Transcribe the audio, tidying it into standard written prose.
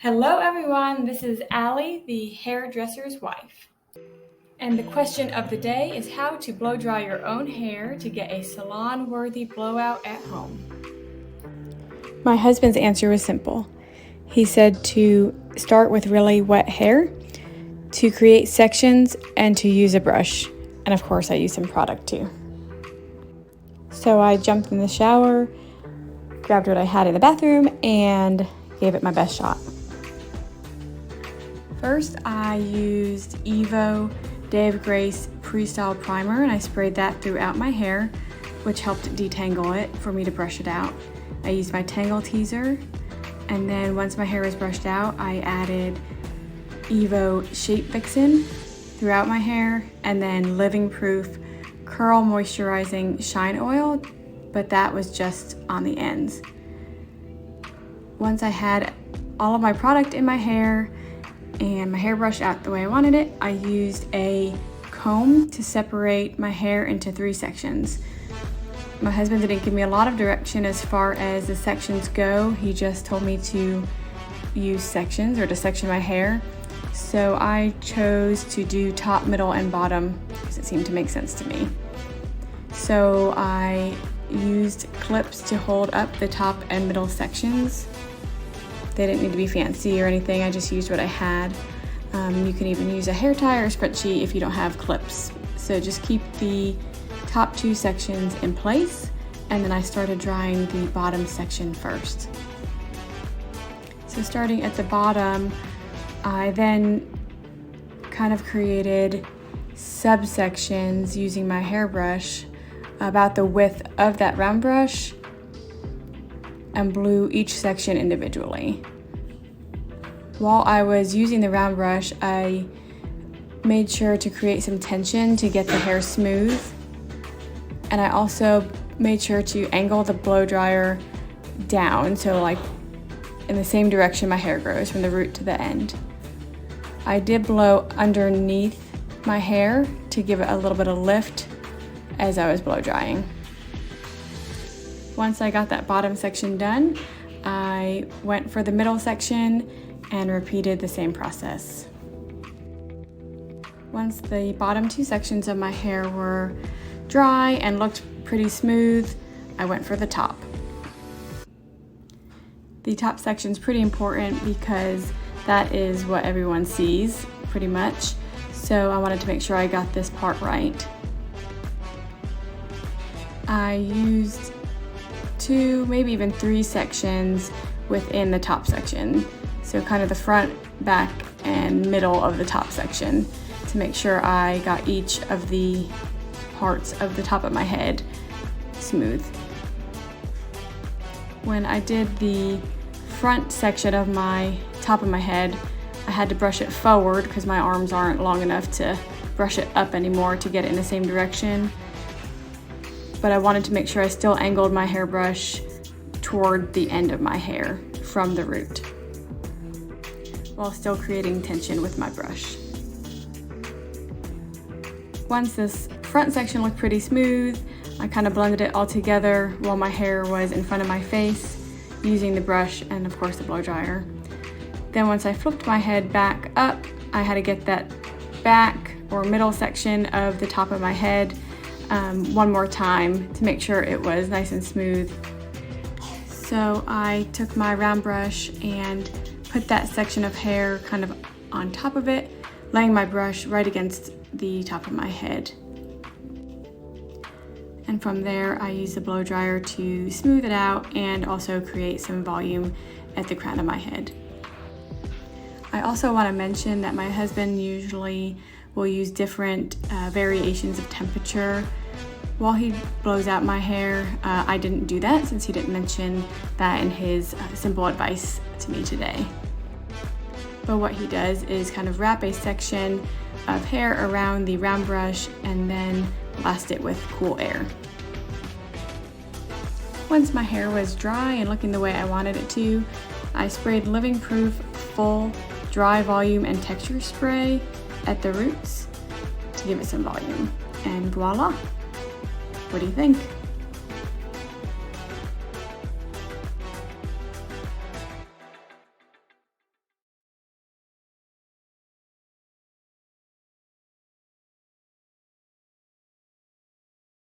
Hello everyone, this is Allie, the hairdresser's wife. And the question of the day is how to blow dry your own hair to get a salon-worthy blowout at home. My husband's answer was simple. He said to start with really wet hair, to create sections, and to use a brush. And of course I used some product too. So I jumped in the shower, grabbed what I had in the bathroom, and gave it my best shot. First, I used Evo Day of Grace Pre-Style Primer, and I sprayed that throughout my hair, which helped detangle it for me to brush it out. I used my Tangle Teaser, and then once my hair was brushed out, I added Evo Shape Fixin' throughout my hair, and then Living Proof Curl Moisturizing Shine Oil, but that was just on the ends. Once I had all of my product in my hair, and my hair brushed out the way I wanted it, I used a comb to separate my hair into 3 sections. My husband didn't give me a lot of direction as far as the sections go. He just told me to use sections or to section my hair. So I chose to do top, middle, and bottom because it seemed to make sense to me. So I used clips to hold up the top and middle sections. They didn't need to be fancy or anything, I just used what I had. You can even use a hair tie or a scrunchie if you don't have clips. So just keep the top 2 sections in place, and then I started drying the bottom section first. So starting at the bottom, I then kind of created subsections using my hairbrush about the width of that round brush, and blew each section individually. While I was using the round brush, I made sure to create some tension to get the hair smooth. And I also made sure to angle the blow dryer down, so like in the same direction my hair grows from the root to the end. I did blow underneath my hair to give it a little bit of lift as I was blow drying. Once I got that bottom section done, I went for the middle section and repeated the same process. Once the bottom 2 sections of my hair were dry and looked pretty smooth, I went for the top. The top section is pretty important because that is what everyone sees pretty much. So I wanted to make sure I got this part right. I used 2, maybe even 3 sections within the top section. So kind of the front, back, and middle of the top section to make sure I got each of the parts of the top of my head smooth. When I did the front section of my top of my head, I had to brush it forward because my arms aren't long enough to brush it up anymore to get it in the same direction. But I wanted to make sure I still angled my hairbrush toward the end of my hair from the root, while still creating tension with my brush. Once this front section looked pretty smooth, I kind of blended it all together while my hair was in front of my face, using the brush and of course the blow dryer. Then once I flipped my head back up, I had to get that back or middle section of the top of my head one more time to make sure it was nice and smooth. So I took my round brush and put that section of hair kind of on top of it, laying my brush right against the top of my head. And from there, I used the blow dryer to smooth it out and also create some volume at the crown of my head. I also want to mention that my husband usually will use different variations of temperature while he blows out my hair. I didn't do that since he didn't mention that in his simple advice to me today. But what he does is kind of wrap a section of hair around the round brush and then blast it with cool air. Once my hair was dry and looking the way I wanted it to, I sprayed Living Proof Full Dry Volume and Texture Spray at the roots to give it some volume. And voila! What do you think?